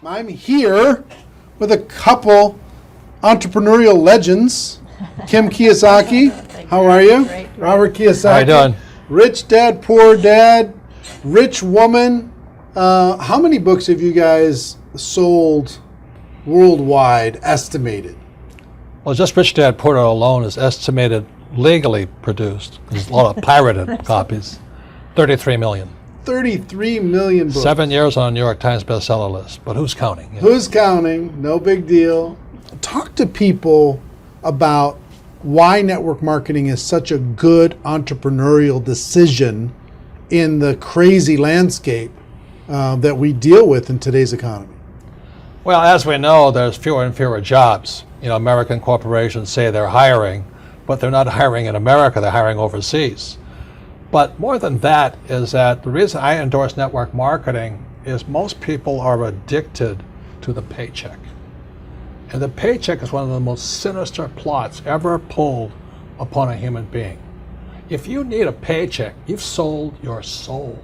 I'm here with a couple entrepreneurial legends. Kim Kiyosaki, how are you? Great. Robert Kiyosaki. How you doing? Rich Dad, Poor Dad, Rich Woman. How many books have you guys sold worldwide, estimated? Well, just Rich Dad, Poor Dad alone is estimated legally produced. There's a lot of pirated copies. 33 million. 33 million books. 7 years on a New York Times bestseller list, but who's counting? You know? Who's counting? No big deal. Talk to people about why network marketing is such a good entrepreneurial decision in the crazy landscape that we deal with in today's economy. Well, as we know, there's fewer and fewer jobs. You know, American corporations say they're hiring, but they're not hiring in America, they're hiring overseas. But more than that is that the reason I endorse network marketing is most people are addicted to the paycheck. And the paycheck is one of the most sinister plots ever pulled upon a human being. If you need a paycheck, you've sold your soul.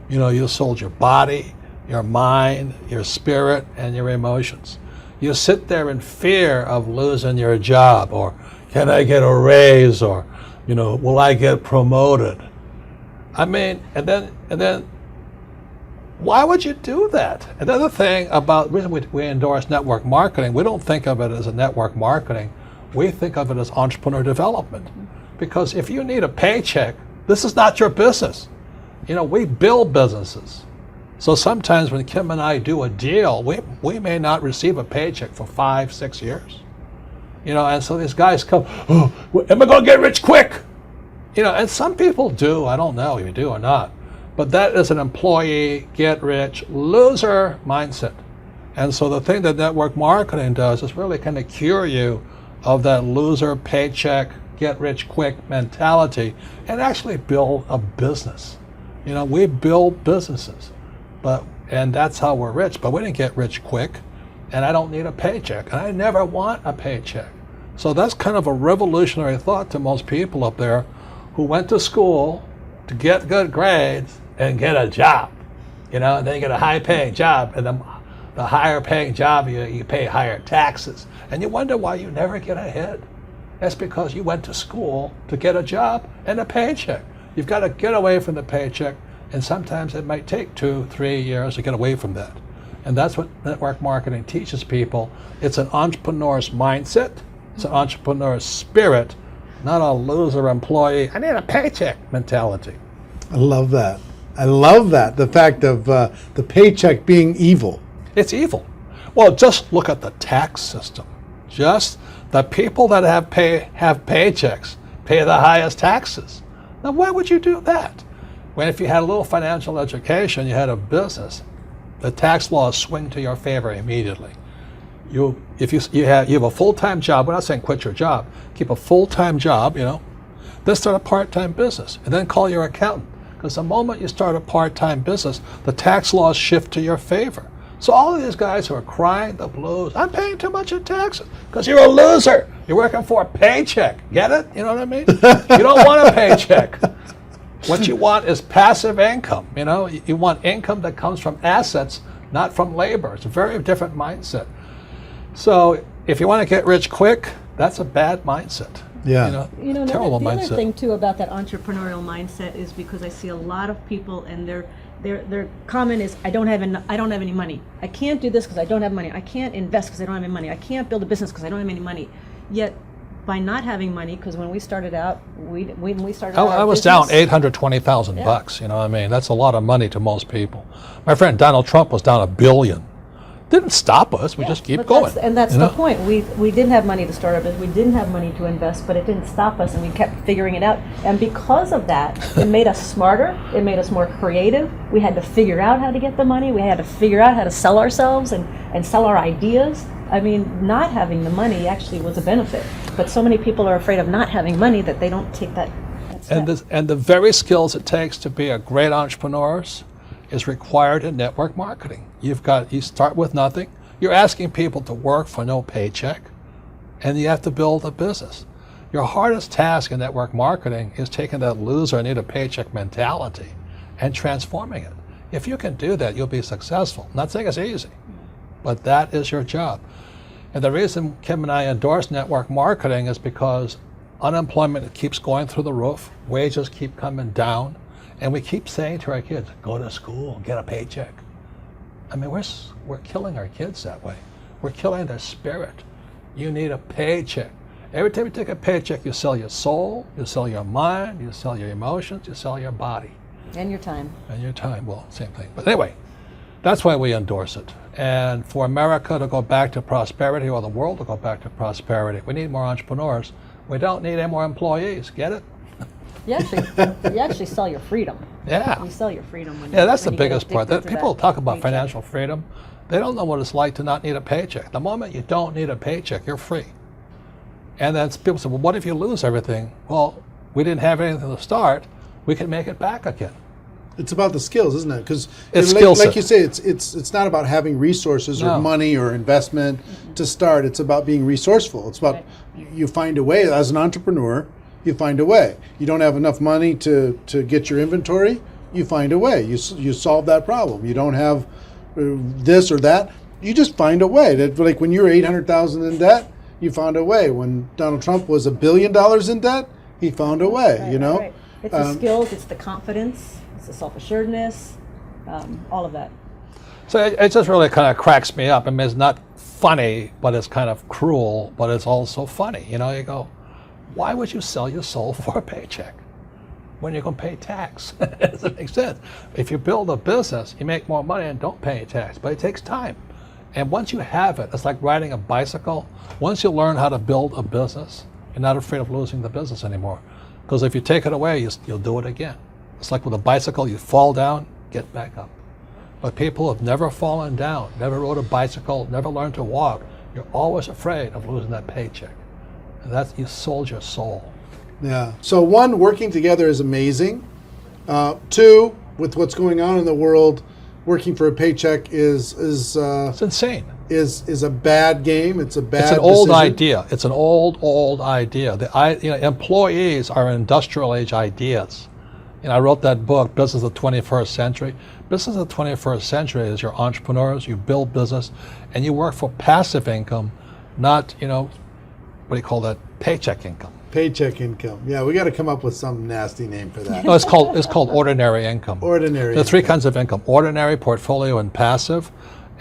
You know, you've sold your body, your mind, your spirit, and your emotions. You sit there in fear of losing your job, or can I get a raise, or, you know, will I get promoted? I mean, and then, why would you do that? Another thing about the reason we endorse network marketing, we don't think of it as a network marketing, we think of it as entrepreneur development. Because if you need a paycheck, this is not your business. You know, we build businesses. So sometimes when Kim and I do a deal, we may not receive a paycheck for 5-6 years. You know, and so these guys come, oh, am I gonna get rich quick? You know, and some people do, I don't know if you do or not, but that is an employee, get rich, loser mindset. And so the thing that network marketing does is really kind of cure you of that loser paycheck, get rich quick mentality and actually build a business. You know, we build businesses, and that's how we're rich, but we didn't get rich quick, and I don't need a paycheck, and I never want a paycheck. So that's kind of a revolutionary thought to most people up there who went to school to get good grades and get a job, you know, and then you get a high-paying job, and the higher-paying job, you pay higher taxes, and you wonder why you never get ahead. That's because you went to school to get a job and a paycheck. You've got to get away from the paycheck, and sometimes it might take 2-3 years to get away from that. And that's what network marketing teaches people. It's an entrepreneur's mindset, it's an entrepreneur's spirit, not a loser employee, I need a paycheck mentality. I love that. I love that. The fact of the paycheck being evil. It's evil. Well, just look at the tax system. Just the people that have paychecks pay the highest taxes. Now, why would you do that? When if you had a little financial education, you had a business, the tax laws swing to your favor immediately. If you have a full-time job, we're not saying quit your job, keep a full-time job, you know, then start a part-time business and then call your accountant. Because the moment you start a part-time business, the tax laws shift to your favor. So all of these guys who are crying the blues, I'm paying too much in taxes, because you're a loser. You're working for a paycheck. Get it? You know what I mean? You don't want a paycheck. What you want is passive income. You know, you want income that comes from assets, not from labor. It's a very different mindset. So if you want to get rich quick, that's a bad mindset. Yeah. You know, terrible the mindset. other thing too about that entrepreneurial mindset is because I see a lot of people and their comment is I don't have any money. I can't do this because I don't have money. I can't invest because I don't have any money. I can't build a business because I don't have any money. Yet by not having money, because when we started out, I was down $820,000 bucks. You know what I mean? That's a lot of money to most people. My friend Donald Trump was down $1 billion. Didn't stop us. We just keep going. That's the point. We didn't have money to start our business. We didn't have money to invest, but it didn't stop us, and we kept figuring it out. And because of that, it made us smarter. It made us more creative. We had to figure out how to get the money. We had to figure out how to sell ourselves and sell our ideas. I mean, not having the money actually was a benefit. But so many people are afraid of not having money that they don't take that step. And the very skills it takes to be a great entrepreneur is required in network marketing. You start with nothing. You're asking people to work for no paycheck, and you have to build a business. Your hardest task in network marketing is taking that loser, need a paycheck mentality and transforming it. If you can do that, you'll be successful. I'm not saying it's easy, but that is your job. And the reason Kim and I endorse network marketing is because unemployment keeps going through the roof, wages keep coming down, and we keep saying to our kids, go to school, get a paycheck. I mean, we're killing our kids that way. We're killing their spirit. You need a paycheck. Every time you take a paycheck, you sell your soul, you sell your mind, you sell your emotions, you sell your body. And your time. And your time, well, same thing. But anyway, that's why we endorse it. And for America to go back to prosperity, or the world to go back to prosperity, we need more entrepreneurs. We don't need any more employees. Get it? You actually sell your freedom. Yeah. You sell your freedom when Yeah, that's when the you get biggest part. addicted to People that talk about paycheck. financial freedom. They don't know what it's like to not need a paycheck. The moment you don't need a paycheck, you're free. And then people say, well, what if you lose everything? Well, we didn't have anything to start. We can make it back again. It's about the skills, isn't it? Because It's like, skill like set. you say, it's not about having resources or No. money or investment to start. It's about being resourceful. It's about you find a way. As an entrepreneur, you find a way. You don't have enough money to get your inventory, you find a way. You solve that problem. You don't have this or that, you just find a way. That, like when you're $800,000 in debt, you found a way. When Donald Trump was $1 billion in debt, he found a way. Right, you know. right. It's the skills, it's the confidence, it's the self-assuredness, all of that. So it just really kind of cracks me up. I mean, it's not funny, but it's kind of cruel, but it's also funny. You know, you go, why would you sell your soul for a paycheck when you're going to pay tax? It doesn't make sense. If you build a business, you make more money and don't pay tax, but it takes time. And once you have it, it's like riding a bicycle. Once you learn how to build a business, you're not afraid of losing the business anymore. Because if you take it away, you'll do it again. It's like with a bicycle, you fall down, get back up. But people have never fallen down, never rode a bicycle, never learned to walk. You're always afraid of losing that paycheck. And that's, you sold your soul. Yeah. So one, working together is amazing. Two, with what's going on in the world, working for a paycheck is It's insane. is a bad game. It's a bad. It's an old decision. idea. It's an old idea. Employees are industrial age ideas. I wrote that book, Business of the 21st Century. Business of the 21st Century is your entrepreneurs, you build business, and you work for passive income, not, what do you call that, paycheck income. Paycheck income. Yeah, we got to come up with some nasty name for that. No, it's called ordinary income. Ordinary. There are three kinds of income: ordinary, portfolio, and passive.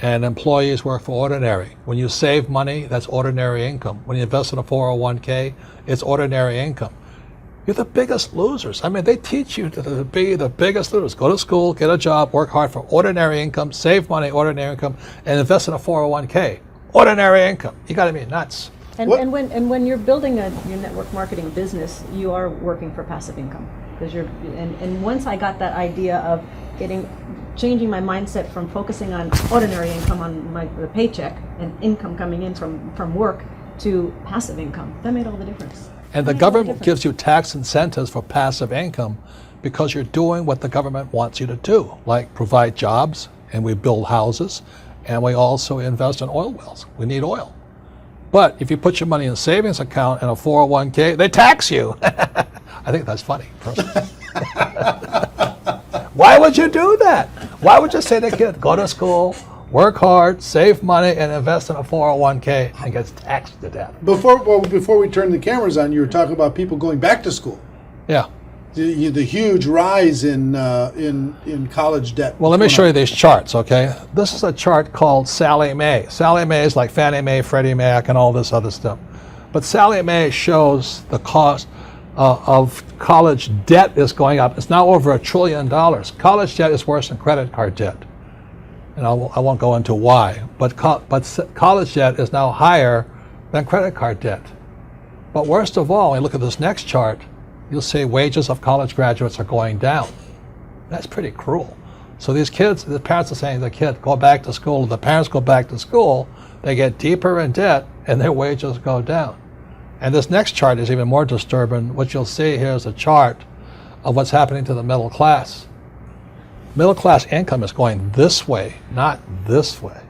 And employees work for ordinary. When you save money, that's ordinary income. When you invest in a 401k, it's ordinary income. You're the biggest losers. I mean, they teach you to be the biggest losers. Go to school, get a job, work hard for ordinary income, save money, ordinary income, and invest in a 401k. Ordinary income. You got to be nuts. And, What- and when you're building your network marketing business, you are working for passive income. Because and once I got that idea of changing my mindset from focusing on ordinary income on the paycheck and income coming in from work to passive income, that made all the difference. And the government gives you tax incentives for passive income because you're doing what the government wants you to do, like provide jobs, and we build houses, and we also invest in oil wells. We need oil. But if you put your money in a savings account and a 401k, they tax you. I think that's funny, personally. Why would you do that? Why would you say to a kid, go to school, work hard, save money, and invest in a 401k and gets taxed to death? Before we turn the cameras on, you were talking about people going back to school. Yeah. The huge rise in college debt. Well, let me show you these charts, okay? This is a chart called Sallie Mae. Sallie Mae is like Fannie Mae, Freddie Mac, and all this other stuff. But Sallie Mae shows the cost of college debt is going up. It's now over $1 trillion. College debt is worse than credit card debt. And I won't go into why. But college debt is now higher than credit card debt. But worst of all, when you look at this next chart, you'll see wages of college graduates are going down. That's pretty cruel. So these kids, the parents are saying to the kid, go back to school. The parents go back to school, they get deeper in debt, and their wages go down. And this next chart is even more disturbing. What you'll see here is a chart of what's happening to the middle class. Middle class income is going this way, not this way.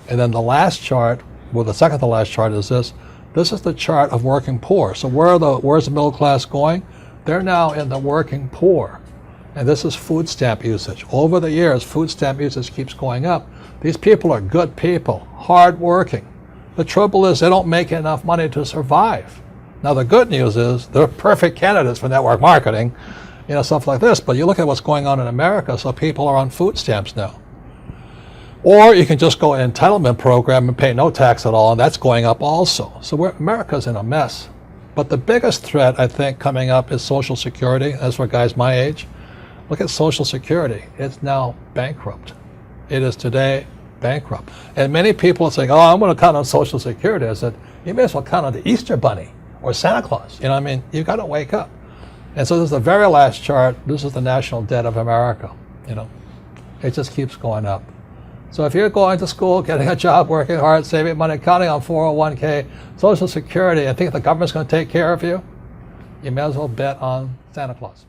And then the last chart, well, the second to last chart is this. This is the chart of working poor. So where's the middle class going? They're now in the working poor. And this is food stamp usage. Over the years, food stamp usage keeps going up. These people are good people, hard-working. The trouble is they don't make enough money to survive. Now the good news is they're perfect candidates for network marketing, stuff like this. But you look at what's going on in America, so people are on food stamps now. Or you can just go an entitlement program and pay no tax at all, and that's going up also. So America's in a mess. But the biggest threat, I think, coming up is Social Security. That's for guys my age. Look at Social Security. It's now bankrupt. It is today bankrupt. And many people are saying, oh, I'm going to count on Social Security. I said, you may as well count on the Easter Bunny or Santa Claus. You've got to wake up. And so this is the very last chart. This is the national debt of America. It just keeps going up. So if you're going to school, getting a job, working hard, saving money, counting on 401k, Social Security, and think the government's going to take care of you, you may as well bet on Santa Claus.